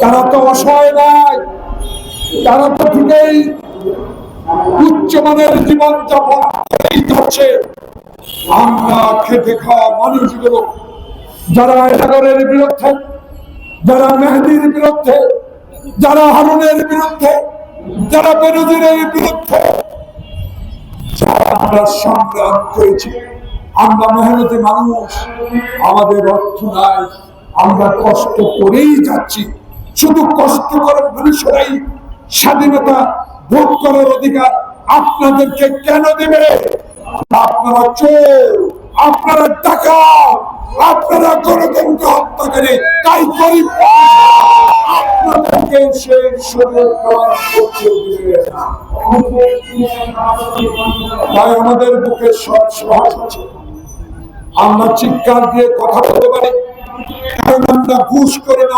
তারা তো অসহায় নয়, তারা তো ঠিকই উচ্চমানের জীবনযাপন করছে। আমরা খেটে খাওয়া মানুষগুলো যারা এনাগরের বিরুদ্ধে, যারা মেহেদির বিরুদ্ধে, যারা হারুনের বিরুদ্ধে, যারা বেনজিরের বিরুদ্ধে আমরা সংগ্রাম করেছি, আমরা মেহনতি মানুষ, আমাদের অর্থ নাই, আমরা কষ্ট করেই যাচ্ছি। শুধু কষ্ট করে মানুষেরাই স্বাধীনতা ভোগ করার অধিকার আপনাদেরকে কেন দেবে? আপনারা চোর, আপনারা ডাকাত, আপনারা গণতন্ত্র হত্যাকারী, তাই গরিব আপনাদেরকে সেই সুযোগ করতে দিবে না। তাই আমাদের বুকে সব সাহস আছে, আমরা চিৎকার দিয়ে কথা বলতে পারি, কারণ আমরা ঘুষ করে নেওয়া